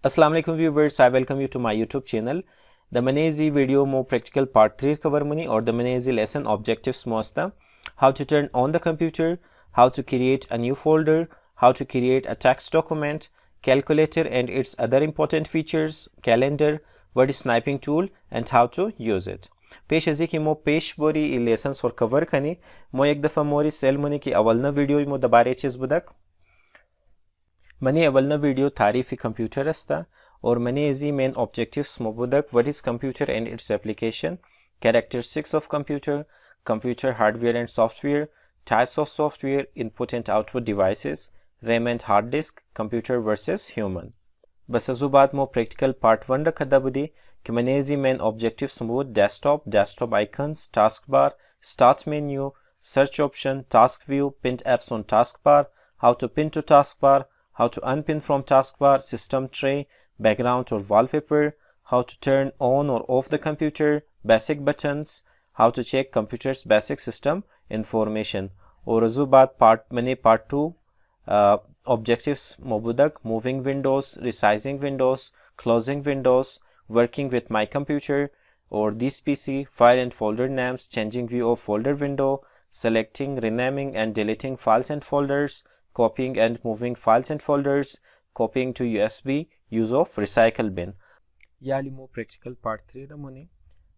Assalamu alaikum viewers, I welcome you to my YouTube channel. The manezi video mo practical part 3 cover muni or the manezi lesson objectives mosta. How to turn on the computer, how to create a new folder, how to create a text document, calculator and its other important features, calendar, word sniping tool and how to use it. पेश अजी की मो पेश बोरी ई lessons और cover कनी मो एक दफ़ा मोरी सेल मुनी की अवलना वीडियो मो दबारे चीज़ बुदक मनी अवलना वीडियो तारीफी कंप्यूटर अस्ता और मनी इजी मेन ऑब्जेक्टिव्स मुबुदक what is computer and its application characteristics of computer computer hardware and software types of software input and output devices RAM and hard disk computer versus human बस अजुबात मो practical part 1 रखदा बुदी कि मनी इजी main objectives मुबुद desktop icons task bar start menu search option task view pin apps on taskbar how to pin to taskbar how to unpin from taskbar, system tray, background or wallpaper, how to turn on or off the computer, basic buttons, how to check computer's basic system information. और उस बाद part 2 objectives मोबुदक moving windows, resizing windows, closing windows, working with my computer or this PC, file and folder names, changing view of folder window, selecting, renaming and deleting files and folders, copying and moving files and folders, copying to USB, use of recycle bin. याली मो practical part 3 रमोने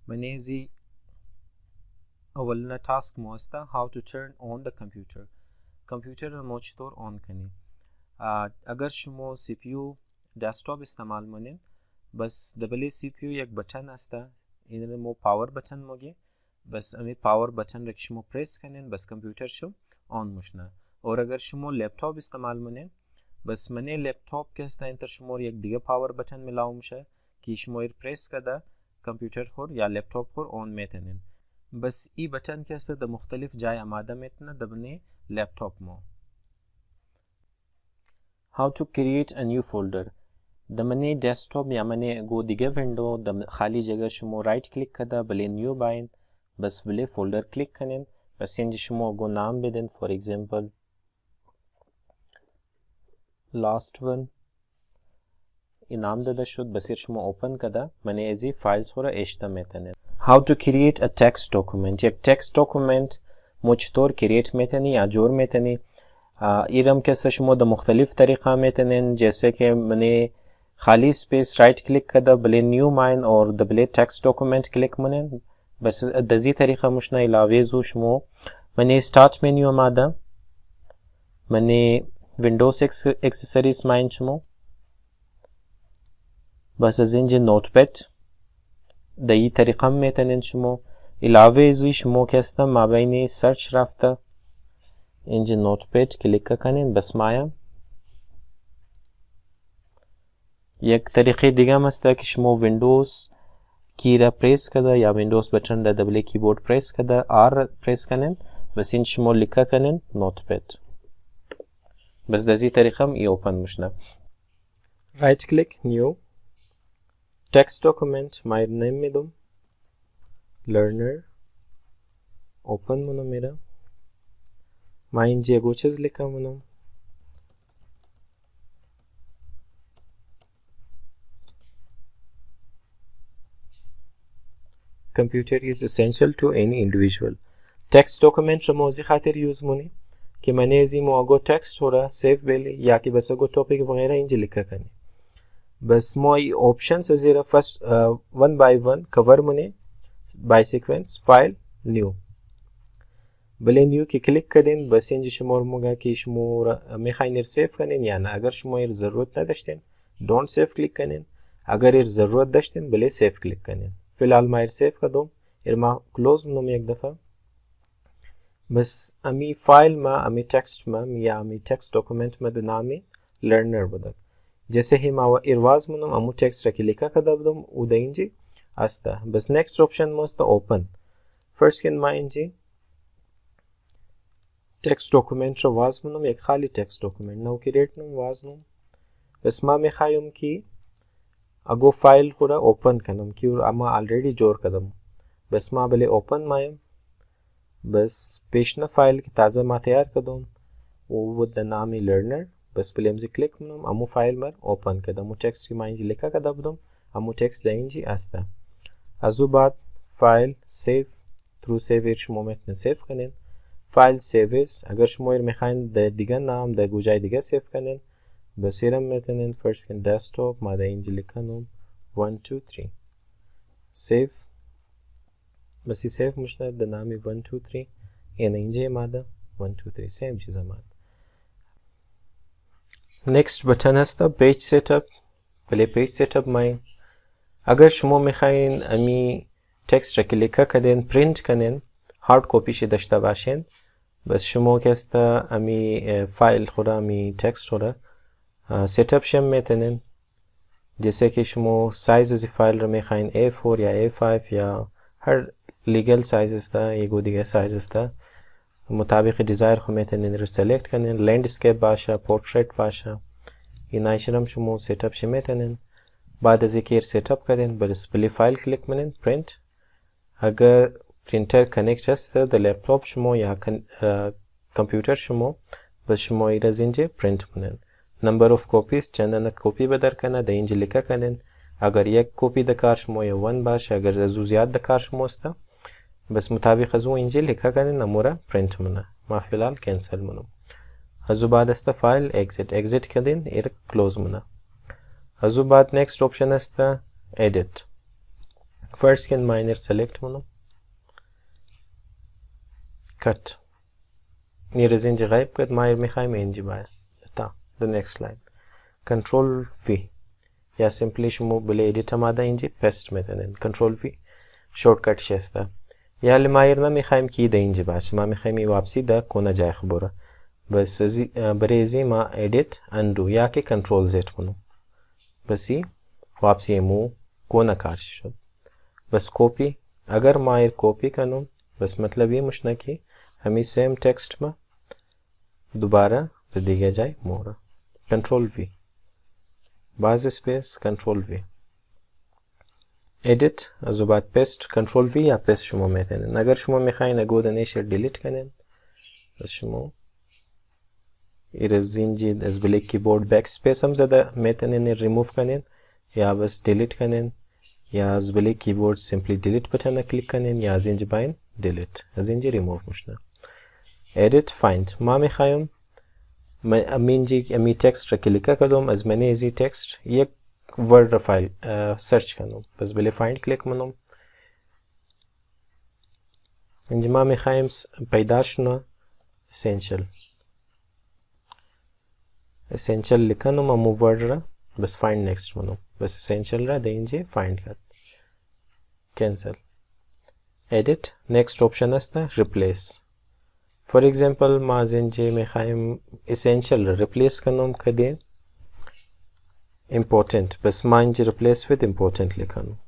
मनेजी अवलना task मोस्ता how to turn on the computer. Computer रमोच तोर on कनी. अगर शुमो CPU desktop इस्तेमाल मने बस डबले CPU एक button अस्ता इनमें मो power बटन मोगे बस अमी power बटन रख शुमो press कनेन बस computer शुम on मुशना. और अगर शुमो लैपटॉप इस्तेमाल मने बस मने लैपटॉप के हस्ता इंतर शुमोर एक दिगे पावर बटन मिलाऊं मुशा कि शुमोर प्रेस कदा कंप्यूटर खोर या लैपटॉप खोर ऑन में तनेन बस ई बटन के हस्ता द मुख्तलिफ जाय आमादा में तना दबने लैपटॉप मो how to create a new folder द मने डेस्कटॉप या मने गो दिगे विंडो द खाली जगह शुमो राइट क्लिक कदा बले न्यू बाइन बस बले फोल्डर क्लिक कनेन बस इंज शुमो गो नाम बेदन फॉर एग्जांपल last one इनाम ददा शुद बसिर शुमा ओपन कदा मने एजी फाइल्स होरा एश्ता मेतने how to create a text document एक टेक्स्ट डॉक्यूमेंट मुचतोर क्रिएट मेतनी या जोर मेतनी इरम के शुमा द मुख्तलिफ तरीका मेतने जैसे कि मने खाली स्पेस राइट क्लिक कदा बले न्यू माइन और द बले टेक्स्ट डॉक्यूमेंट क्लिक मने बस दजी तरीका मुशना इलावेजू शुमो मने स्टार्ट मेन्यू मादा मने विंडोज एक्सेसरीज माइन चमो बस जिंजे नोटपैड दई तरीक़म में तनन चमो इलावे जुई शमो केस्ता माबैनी सर्च राफ्ता इंजे नोटपैड क्लिक कनेन बस माया एक तरीक़े दिगा मस्ता कि शमो विंडोज कीरा प्रेस कदा या विंडोज बटन दा दबले कीबोर्ड प्रेस कदा आर प्रेस कनेन बस इन शमो लिखा कनेन नोटपैड बस दजी तरीक़ा ये ओपन मुशना right click new text document माय नेम में दूँ लर्नर ओपन मुनो मेरा माइन जे गोचेस लिखा मुनो computer is essential to any individual text document रमोजी खातिर यूज मुनी कि मैंने जी मोगो टेक्स्ट हो रहा सेव बेले या कि बस को टॉपिक वगैरह इंज लिखा करने बस मोई ऑप्शन से ज़रा first one by one cover मुने बाय सीक्वेंस फाइल न्यू बले न्यू की क्लिक करें बस इंज शुमोर मुगा कि शुमोर में खाइनर सेव करें या ना अगर शुमोर ज़रूरत ना दश्तें डोंट सेव क्लिक करें अगर ये ज़रूरत दश्तें बले सेव क्लिक करें फिलहाल मायर सेव कर दो इरमा क्लोज मुनो में एक दफ़ा बस अमी फाइल में अमी टेक्स्ट में या अमी टेक्स्ट डॉक्यूमेंट में नामी लर्नर बदक जैसे ही मावा इरवाज मुनम अमु टेक्स्ट रखी लिखा कदबदम उदयंजी आस्ता बस नेक्स्ट ऑप्शन मस्त ओपन फर्स्ट किन माइंजी टेक्स्ट डॉक्यूमेंट वाज मुनम एक खाली टेक्स्ट डॉक्यूमेंट नो क्रिएट नो वाज नो बस मा में खायुम की अगो फाइल पूरा ओपन कनम की और अमा ऑलरेडी जोर कदम बस मा बले ओपन मायम बस पेशना फाइल की ताज़ा मा तैयार कर दूँ वो द नामी लर्नर بس بلی امزی کلیک منم امو فایل مر اوپن کدم امو تکست ما اینجی لکا کدا بدم امو تکست دا اینجی استه ازو بعد فایل سیو through save شما میتونین سیو کنین فایل سیوز اگر شما میخواین در دیگه نام در گوجای دیگه سیو کنین بسیرم میتونین فرست کن دسکتاپ ما در اینجا لکنم 1 2 3 سیو بسی سیو مشنه در نامی 1 2 3 این اینجا ماده 1 2 3 سیم چیز ماده next بटन هستا پیج سیت اپ پلی پیج سیت اپ ماین اگر شما میخواین امی تکست را کلیک کردین پرینت کنین هارد کپی ش داشته باشین بس شما که است امی فایل خورا امی تکست خورا سیت اپ شم میتونین جیسے که شما سایز از فایل را میخواین A4 یا A5 یا هر لیگل سایز است یگو دیگه سایز است مطابق دیزایر خو میتونین رو سلیکت کنین لندسکیپ باشه پورتریت باشه این ایشرم شما سیت اپ ش میتونین بعد از اینکه سیت اپ کردین بس پلی فایل کلیک کنین پرینت اگر پرینتر کانکت است در لپتاپ شما یا کامپیوتر شما بس شما این از اینجا پرینت کنین نمبر اف کپیز چندان کپی بدر کنه در اینجا لیکه کنین اگر یک کپی در کار شما یا 1 باشه اگر از زیاد در کار شما است بس مطابق از اون اینجا لیکه کنین امورا پرینت منه ما فعلا کانسل منم از بعد است فایل اگزیت کردین ایر کلوز منه از بعد نیکست آپشن است ادیت فرست کن ماینر سلیکت منم کت نیر از اینجا غیب کد مایر میخوایم اینجا باید تا the next line control V یا simply شما بله edit ماده اینجا paste میتونین control V shortcut شسته یا مایر نمیخوایم که ده اینجا باشه ما میخوایم ای واپسی ده کنه جای خبره بس برای ازی ما edit undo یا که control Z منم بسی واپسی مو کنه کارش شد بس کپی اگر مایر کپی کنم بس مطلب یہ مشنا کہ ہمیں سیم ٹیکسٹ میں دوبارہ دیگه جای مورا کنٹرول وی باز اسپیس کنٹرول وی edit از بعد paste کنترل وی یا paste شما میتونین اگر شما میخواین اگه دنیشه دیلیت کنین بس شما از زینجی از بلیک کیبورد بک اسپیس هم زده میتونین ریموو کنین یا بس دیلیت کنین یا از بلیک keyboard simply delete button click کنین یا از اینجا باین دیلیت از اینجا ریموو مشنه edit find ما میخوایم امی تکست را کلیک کردم از منی ازی تکست یک ورد را فایل سرچ کنم بس بلی فایند کلیک منم اینجا ما میخوایم پیداش نه essential لکنم امو ورد را بس find next منم بس essential را ده اینجا find کرد cancel edit next option است replace for example ما از اینجا میخوایم essential را replace کنم کدی important بس ما اینجا replace with important لکنم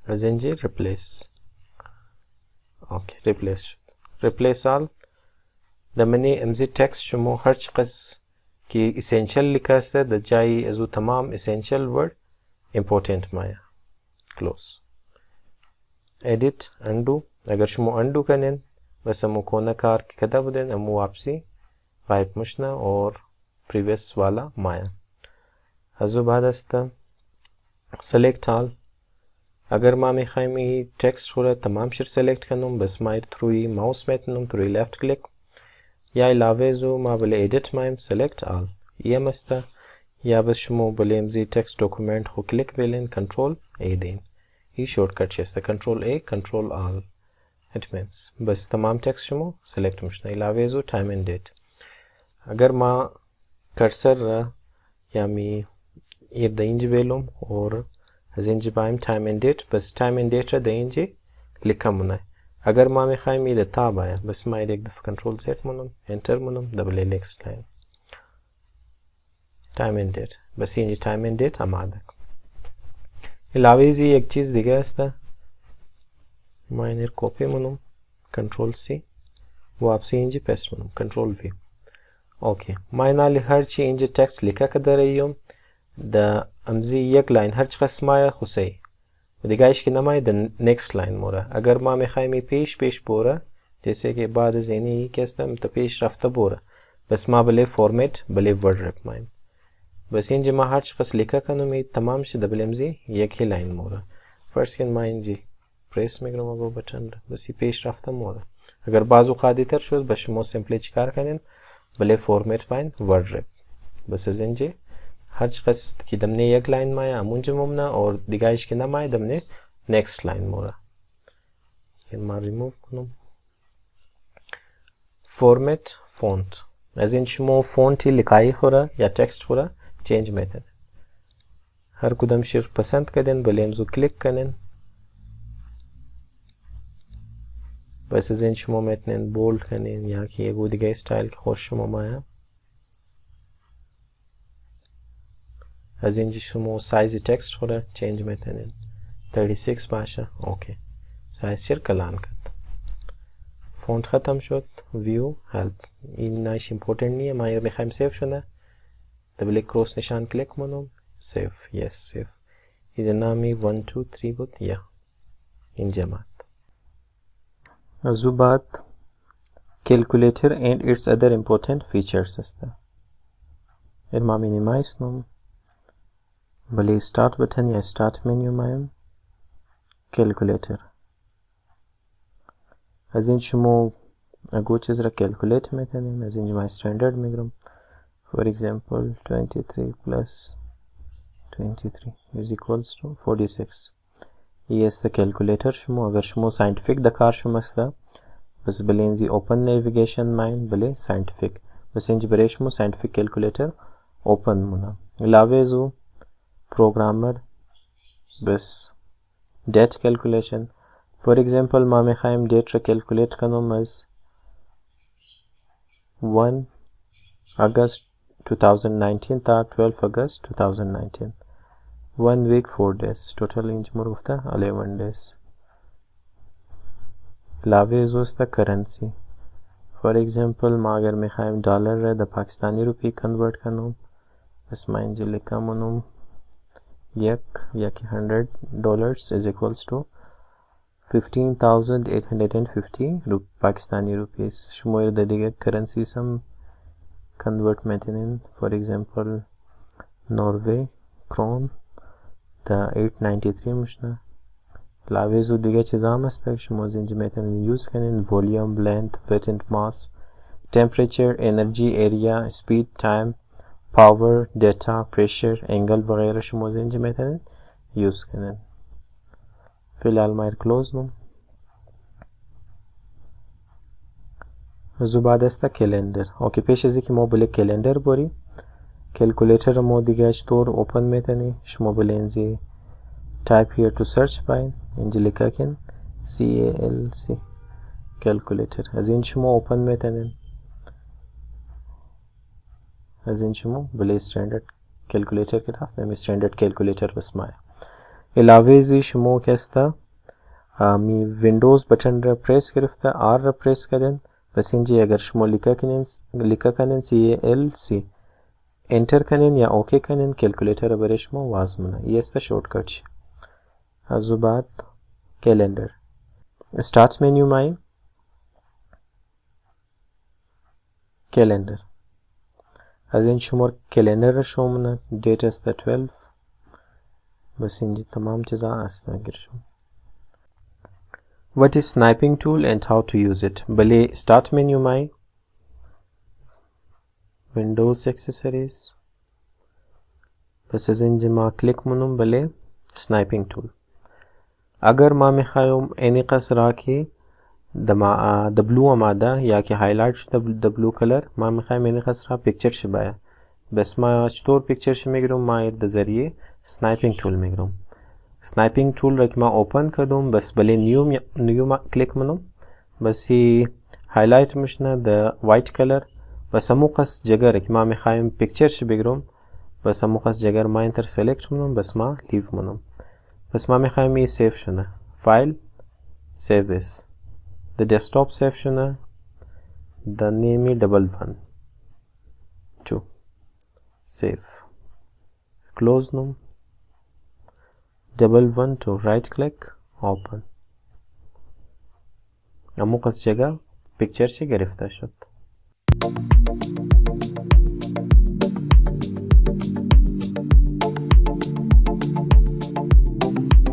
از اینجا replace اوکی replace شد replace all در منی امزی تکست شما هر چقدر که essential لکه است در جای ازو تمام essential word important مایا close edit undo اگر شما undo کنین بس امو کونه کار که کده بودین امو واپسی غایب مشنه اور previous والا مایا ازو بعد است select all اگر ما میخوایم ای تکست خورا تمام شر select کنم بس مایر تروی ماوس میتونم تروی left click یا علاوه زو ما بله edit مایم select all یم است یا بس شما بله امزی تکست دوکومنت خو کلیک بیلین control A دین ای شورتکت شسته control A control all it means بس تمام تکست شما select مشنه علاوه زو time and date اگر ما کرسر را یا می ایر دا اینجا بیلوم اور از اینجا بایم time and date بس time and date را دا اینجا لکمونه اگر ما میخوایم ایده تا باید بس ما ایده یک دفع کنترول زیت منم انتر منم دبل نیکست لاین time and date بس اینجا time and date آماده علاوه ازی یک چیز دیگه است ما اینر کپی منم کنترول سی واپسی اینجا پیست منم کنترول وی اوکی ما اینالی هر چی اینجا تکست لکه که داره ایم دا امزی یک لاین هر چی قسمه خوصی و دیگه ایش که نمایی دا نیکست لاین مورا اگر ما میخوایمی پیش بوره जैसे कि बाद ज़ेनी कैस्ता पेश रफ्ता बोरा बस मा बले फॉर्मेट बले वर्ड रेप माइन बस इन जमा हर शख्स लिखा कनो में तमाम शे दबलेमजी एक ही लाइन मोरा फर्स्ट कैन माइन जी प्रेस में ग्रो मगो बटन बस ये पेश रफ्ता मोरा अगर बाजू खादितर शुद बस मो सिंपली चिकार कनेन बले फॉर्मेट माइन वर्ड रेप बस ज़ेंजे हर शख्स की दमने एक लाइन माया अमुंज मुमना और दिगाइश के ना माय दमने नेक्स्ट लाइन मोरा कैन मा रिमूव कनो फॉर्मेट फॉन्ट एज इन शुमो फॉन्ट ही लिखाई हो रहा या टेक्स्ट हो रहा चेंज मेथड हर कुदम शिर पसंद करें बलेमजो क्लिक करें बस एज इन शुमो मेतनें बोल्ड करें या कि एगो दिगे स्टाइल के खुश शुमो माया एज इन शुमो साइज टेक्स्ट हो रहा चेंज मेथड 36 भाषा ओके साइज शिर कलान कर फ़ॉन्ट ख़त्म शुद व्यू हेल्प इन नाइश इम्पोर्टेंट नहीं है मायर में खाइम सेव शुना डबल क्रॉस निशान क्लिक मनो सेव यस सेव इधर नामी 1 2 3 बुत या इन जमात अजुबात calculator and its other important features हस्ता इरमा मिनिमाइज नो भले स्टार्ट बटन या स्टार्ट मेन्यू मायम calculator as in shumo agoches ra calculate mechanism as in my standard migram for example 23 plus 23 is equals to 46 yes the calculator shumo agar shumo scientific dakar shumasta bas balenzi open navigation mind bale scientific bas in jibare shumo scientific calculator open muna lavezu programmer bas date calculation for example मामे खाइम date calculate कनो मज 1 अगस्त 2019 था 12 August 2019 1 week 4 days total इंच मुर्गुफ्ता 11 days लावेज वस्ता currency for example मा अगर में खाइम डॉलर रहे द पाकिस्तानी रुपी कन्वर्ट कनो बस माइन जो लिखा मनो एक या कि $100 is equals to 15,850 Pakistani rupees. Shumoir dediga currency some convert method for example Norway kron the 893 mushna lavezu diga chizam asta shumozin method use kanin volume length weight and mass temperature energy area speed time power data pressure angle वगैरह shumozin method use kanin फिलहाल मायर close नो जुबादस्ता calendar okay पेश की mobile calendar बोरी calculator मोदिगाश तोर ओपन में तने मोबाइलेंजी टाइप हियर टू सर्च बाय इंजिलिका किन CALC कैलकुलेटर अजिन शुमो ओपन में तने अजिन शुमो बले स्टैंडर्ड कैलकुलेटर के राफ में स्टैंडर्ड कैलकुलेटर बस माया इलावेजी शुमो कैस्ता मी विंडोज़ बटन रा प्रेस गिरफ्ता आर रा प्रेस करें बस इंजी अगर शुमो लिखा कनें CALC एंटर कनें या ओके कनें कैलकुलेटर अबरे शुमो वाज मना ये इसका शॉर्टकट है अजुबात कैलेंडर स्टार्ट मेन्यू माई कैलेंडर अजिन शुमोर कैलेंडर शुमना डेट इस द 12 बस इंजी तमाम चीज़ा आसना गिरशुम What is sniping tool and how to use it? बले start menu माई Windows accessories बस इंजी मा क्लिक मुनुम बले sniping tool अगर मा में खायोम एनी कसरा की द ब्लू अमादा या कि हाईलाइट्स द ब्लू कलर मा में खायोम एनी कसरा पिक्चर शिबाया बस मा चतोर पिक्चर शिमेगरुम मा द जरिए स्नाइपिंग टूल में groom sniping tool Rakhma open कर दूँ बस भले न्यू क्लिक मनो बस ये हाईलाइट मशना द वाइट कलर बस अमुकस जगह रखमा में खाइम पिक्चर से बिगरूम बस अमुकस जगह मा इंटर सेलेक्ट मनो बस मा लीव मनो बस मा में खाइम ये सेव शुना file save is the desktop save शुना द नेम 112 सेव क्लोज नो 112 राइट क्लिक ओपन अमुकस जगह पिक्चर से गिरफ्तार शुद।